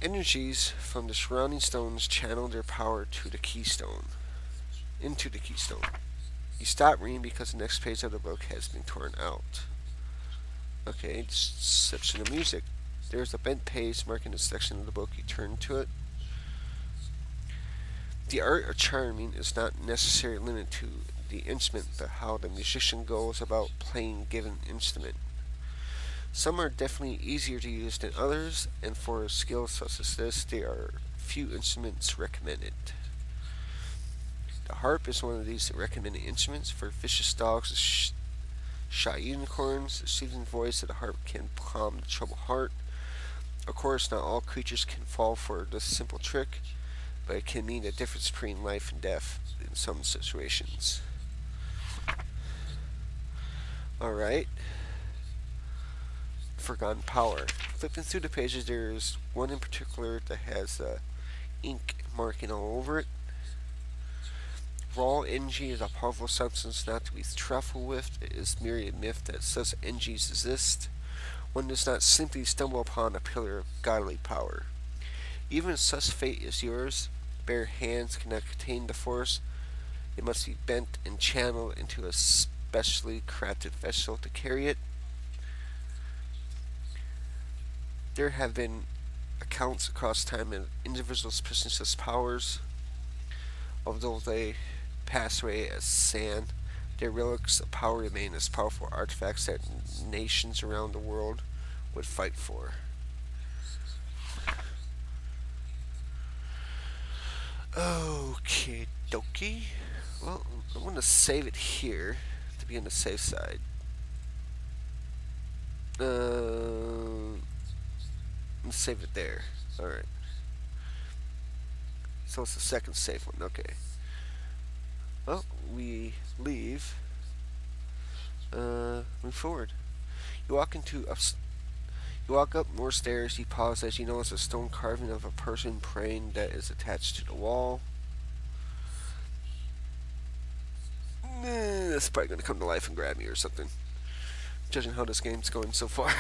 energies from the surrounding stones channel their power to the keystone. Into the keystone. You stop reading because the next page of the book has been torn out. Okay, section of music. There's a bent page marking the section of the book. You turn to it. The art of charming is not necessarily limited to the instrument, but how the musician goes about playing a given instrument. Some are definitely easier to use than others, and for skills such as this, there are few instruments recommended. The harp is one of these recommended instruments. For vicious dogs, shy unicorns, the soothing voice of the harp can calm the troubled heart. Of course, not all creatures can fall for this simple trick, but it can mean the difference between life and death in some situations. Alright. Forgotten Power. Flipping through the pages, there's one in particular that has ink marking all over it. Raw energy is a powerful substance not to be trifled with. It is merely a myth that such energies exist. One does not simply stumble upon a pillar of godly power. Even if such fate is yours, bare hands cannot contain the force. It must be bent and channeled into a specially crafted vessel to carry it. There have been accounts across time of individuals possessing such powers. Although they pass away as sand, their relics of power remain as powerful artifacts that nations around the world would fight for. Okay, dokie. Well, I'm going to save it here to be on the safe side. Let's save it there. Alright. So it's the second safe one. Okay. Well, we leave. Move forward. You walk up more stairs. You pause as you notice a stone carving of a person praying that is attached to the wall. It's probably gonna come to life and grab me or something. Judging how this game's going so far.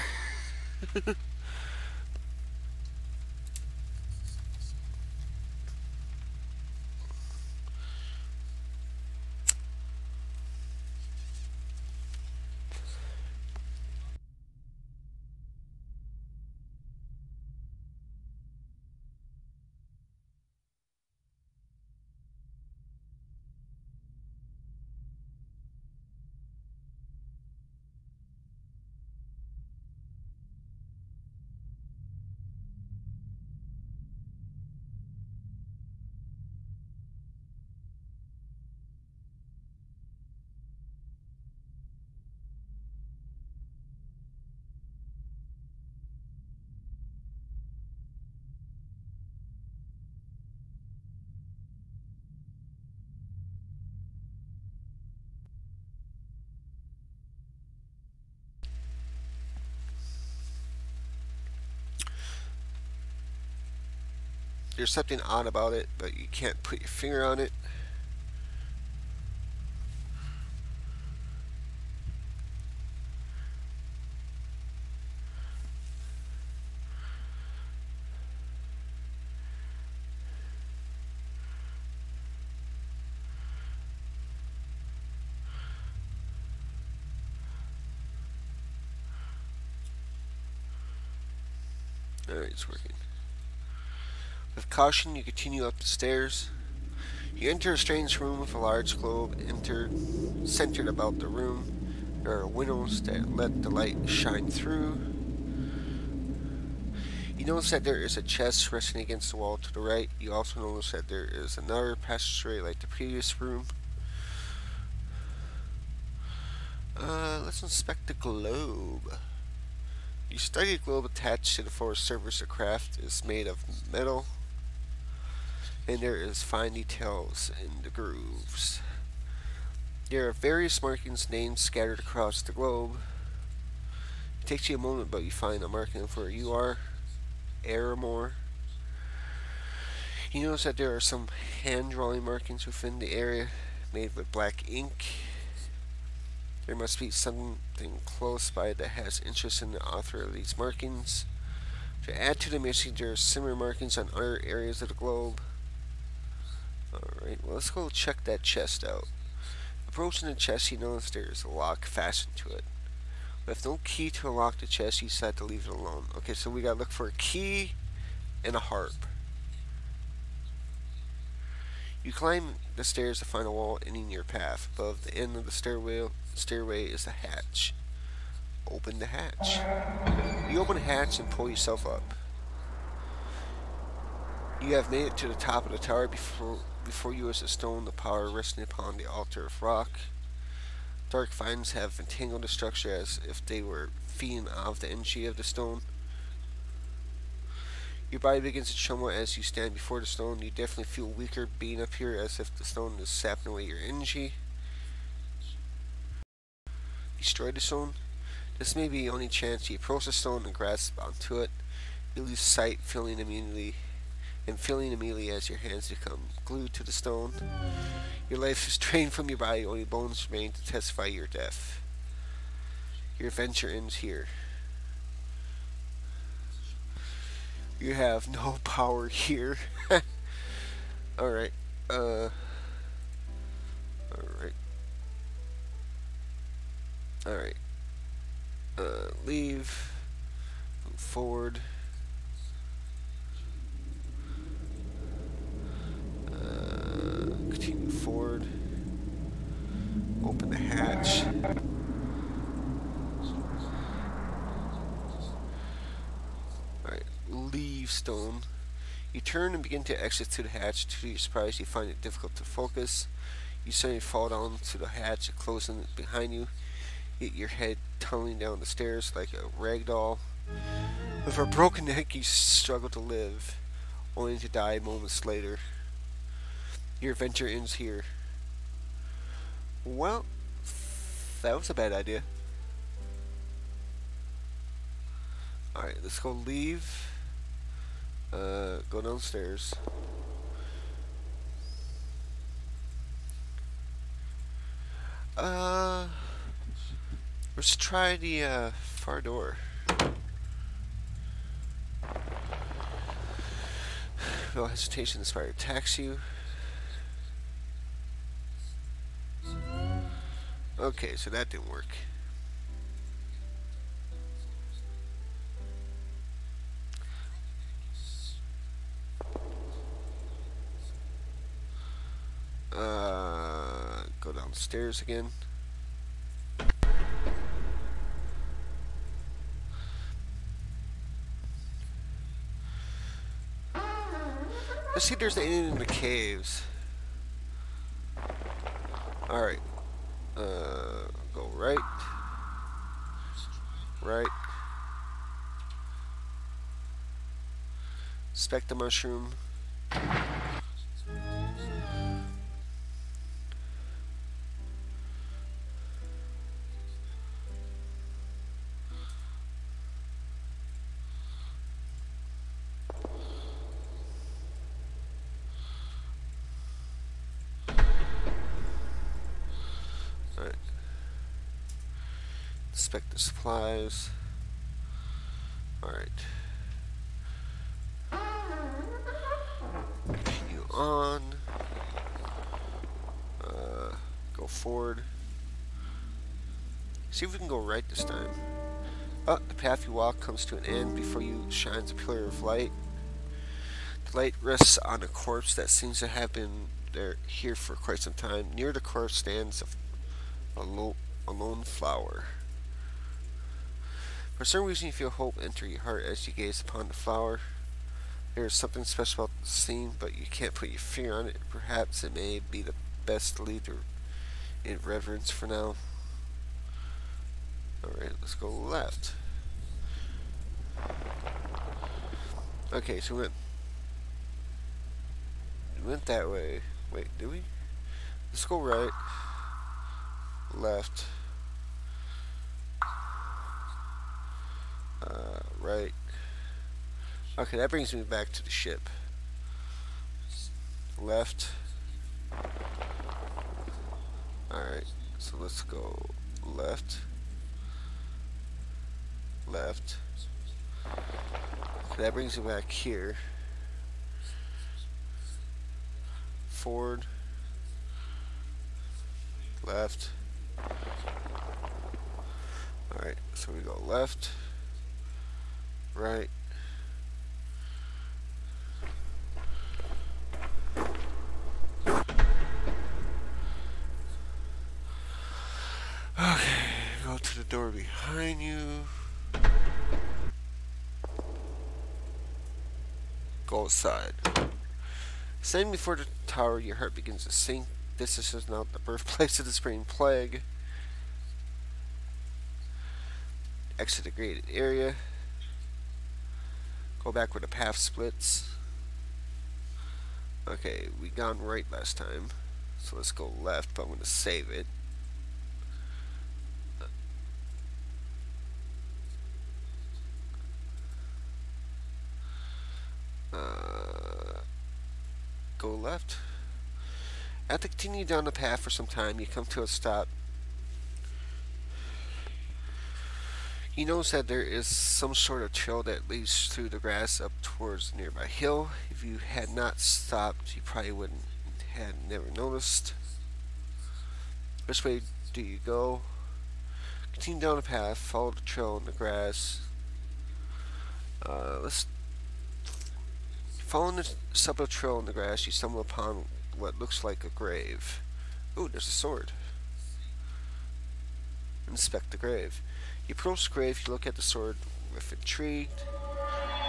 There's something odd about it, but you can't put your finger on it. Alright, it's working. With caution, you continue up the stairs. You enter a strange room with a large globe centered about the room. There are windows that let the light shine through. You notice that there is a chest resting against the wall to the right. You also notice that there is another passageway like the previous room. Let's inspect the globe. You study the globe attached to the forward surface of the craft. It's made of metal, and there is fine details in the grooves. There are various markings names scattered across the globe. It takes you a moment, but you find a marking for where you are, Aramore. You notice that there are some hand-drawing markings within the area made with black ink. There must be something close by that has interest in the author of these markings. To add to the mystery, there are similar markings on other areas of the globe. Alright, well, let's go check that chest out. Approaching the chest, you notice there is a lock fastened to it. With no key to unlock the chest, you decide to leave it alone. Okay, so we gotta look for a key and a harp. You climb the stairs to find a wall ending your path. Above the end of the stairway is a hatch. Open the hatch. You open the hatch and pull yourself up. You have made it to the top of the tower. Before you is a stone, the power resting upon the altar of rock. Dark vines have entangled the structure as if they were feeding off the energy of the stone. Your body begins to tremble as you stand before the stone. You definitely feel weaker being up here, as if the stone is sapping away your energy. Destroy the stone. This may be the only chance. You approach the stone and grasp onto it. You lose sight, feeling immediately as your hands become glued to the stone. Your life is drained from your body. Only bones remain to testify your death. Your adventure ends here. You have no power here. Alright. Alright. Alright. Leave. Move forward. Continue forward. Open the hatch. Alright. Leave stone. You turn and begin to exit to the hatch. To your surprise, you find it difficult to focus. You suddenly fall down to the hatch, closing it behind you. You hit your head tumbling down the stairs like a rag doll. With a broken neck, you struggle to live, only to die moments later. Your adventure ends here. Well, that was a bad idea. Alright, let's go leave. Go downstairs. try the far door. No hesitation, the spider attacks you. Okay, so that didn't work. Go downstairs again. Let's see if there's anything in the caves. Alright. Go right. Right. Inspect the mushroom. Inspect the supplies. Alright. Continue on. Go forward. See if we can go right this time. Oh, the path you walk comes to an end. Before you shines a pillar of light. The light rests on a corpse that seems to have been here for quite some time. Near the corpse stands a lone flower. For some reason you feel hope enter your heart as you gaze upon the flower. There is something special about the scene, but you can't put your finger on it. Perhaps it may be the best to leave in reverence for now. Alright, let's go left. Okay, so we went that way. Wait, did we? Let's go right. Left. Right. Okay, that brings me back to the ship. Left. Alright, so let's go left. Left. Okay, that brings me back here. Forward. Left. Alright, so we go left. Right. Okay, go to the door behind you. Go outside. Standing before the tower, your heart begins to sink. This is not the birthplace of the spring plague. Exit the graded area. Go back where the path splits. Okay, we gone right last time. So let's go left, but I'm going to save it. Go left. After continuing down the path for some time, you come to a stop. You notice that there is some sort of trail that leads through the grass up towards the nearby hill. If you had not stopped, you probably wouldn't had never noticed. Which way do you go? Continue down the path, follow the trail in the grass. Following the subtle trail in the grass, you stumble upon what looks like a grave. Ooh, there's a sword. Inspect the grave. You approach the grave, you look at the sword with intrigued.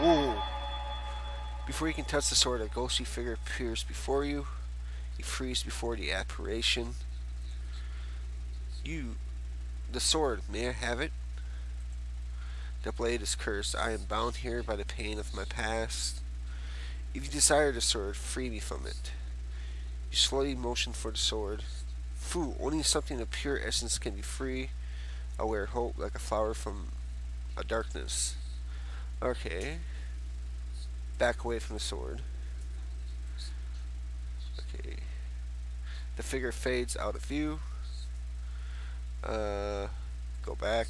Ooh! Before you can touch the sword, a ghostly figure appears before you. You freeze before the apparition. The sword, may I have it? The blade is cursed. I am bound here by the pain of my past. If you desire the sword, free me from it. You slowly motion for the sword. Foo, only something of pure essence can be free. I wear hope like a flower from a darkness. Okay. Back away from the sword. Okay. The figure fades out of view. Go back.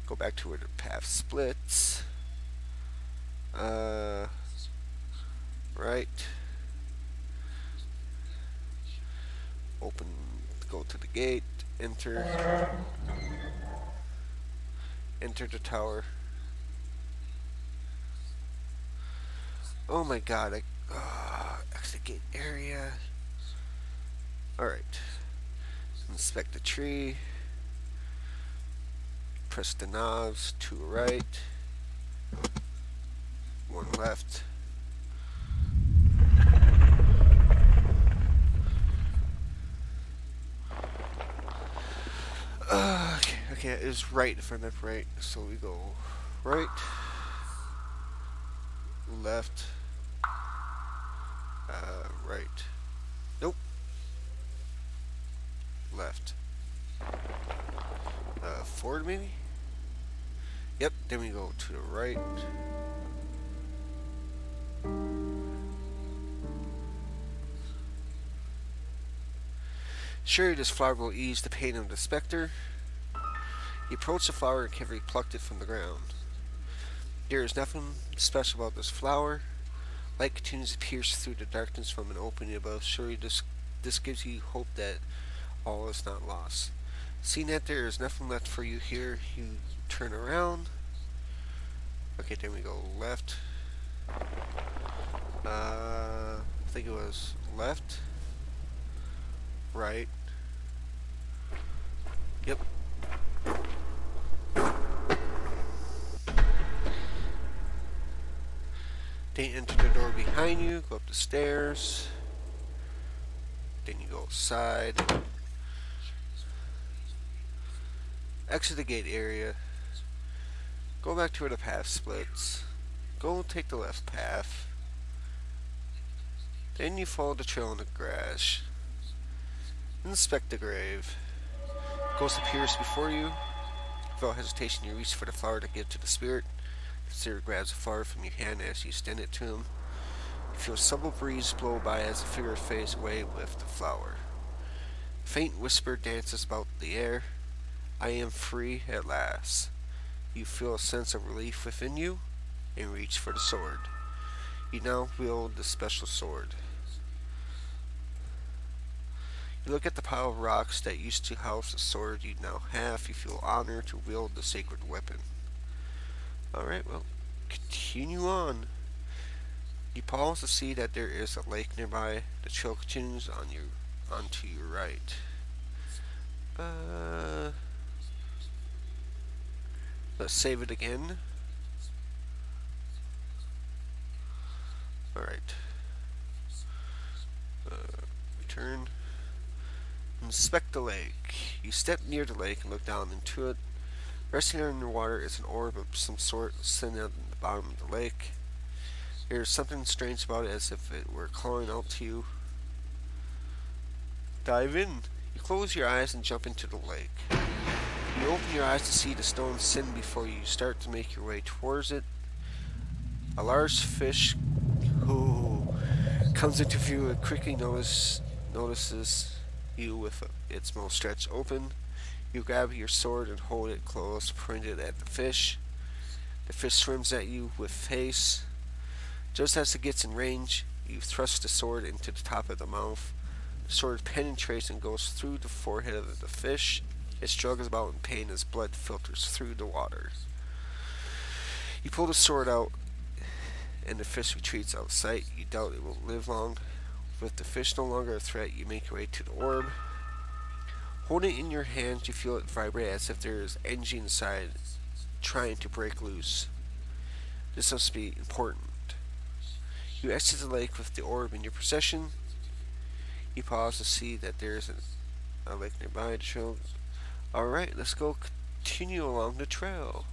Go back to where the path splits. Right. Open, go to the gate, enter. Enter the tower. Oh my god, exit gate area. Alright. Inspect the tree. Press the knobs, 2 right, 1 left. Okay, it was right if I meant right. So we go right, left, right. Nope. Left. Forward maybe? Yep, then we go to the right. Surely this flower will ease the pain of the spectre. You approach the flower and carefully plucked it from the ground. There is nothing special about this flower. Light continues to pierce through the darkness from an opening above. Surely this gives you hope that all is not lost. Seeing that there is nothing left for you here, you turn around. Okay, then we go left. I think it was left, right. Yep. Then enter the door behind you, go up the stairs. Then you go outside. Exit the gate area. Go back to where the path splits. Go take the left path. Then you follow the trail in the grass. Inspect the grave. Ghost appears before you. Without hesitation, you reach for the flower to give to the spirit. The spirit grabs the flower from your hand as you extend it to him. You feel a subtle breeze blow by as the figure fades away with the flower. A faint whisper dances about the air. I am free at last. You feel a sense of relief within you and reach for the sword. You now wield the special sword. You look at the pile of rocks that used to house the sword you now have. You feel honored to wield the sacred weapon. Alright, well, continue on. You pause to see that there is a lake nearby. The trail continues onto your right. Let's save it again. Alright. Return. Inspect the lake. You step near the lake and look down into it. Resting underwater is an orb of some sort sitting at the bottom of the lake. There is something strange about it, as if it were calling out to you. Dive in. You close your eyes and jump into the lake. You open your eyes to see the stone sitting before you. You start to make your way towards it. A large fish comes into view and quickly notices you with its mouth stretched open. You grab your sword and hold it close, pointed at the fish. The fish swims at you with face. Just as it gets in range, you thrust the sword into the top of the mouth. The sword penetrates and goes through the forehead of the fish. It struggles about in pain as blood filters through the water. You pull the sword out, and the fish retreats out of sight. You doubt it will live long. With the fish no longer a threat, you make your way to the orb. Holding it in your hands, you feel it vibrate as if there is energy inside trying to break loose. This must be important. You exit the lake with the orb in your possession. You pause to see that there is a lake nearby. The trail. Alright, let's go continue along the trail.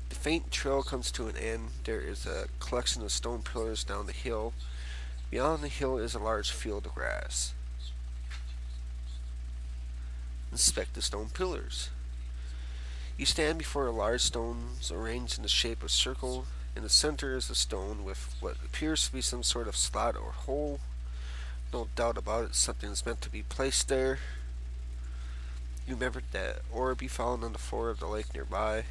The faint trail comes to an end. There is a collection of stone pillars down the hill. Beyond the hill is a large field of grass. Inspect the stone pillars. You stand before large stones arranged in the shape of a circle. In the center is a stone with what appears to be some sort of slot or hole. No doubt about it, something is meant to be placed there. You remember that orb you found on the floor of the lake nearby?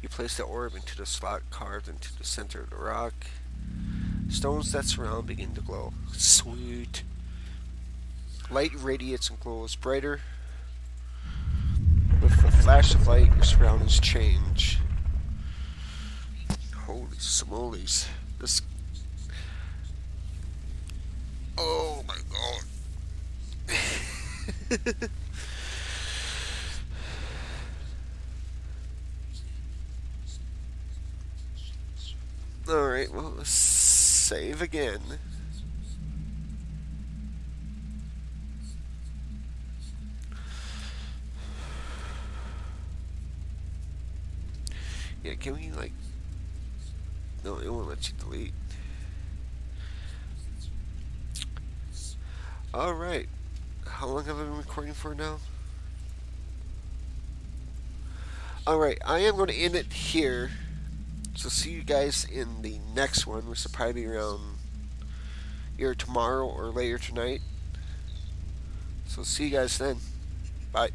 You place the orb into the slot carved into the center of the rock. Stones that surround begin to glow. Sweet. Light radiates and glows brighter. With the flash of light, your surroundings change. Holy smolies. This... Oh my god. Alright, well, let's save again. Yeah, can we, like... No, it won't let you delete. Alright. How long have I been recording for now? Alright, I am going to end it here. So see you guys in the next one, which will probably be around either tomorrow or later tonight. So see you guys then. Bye.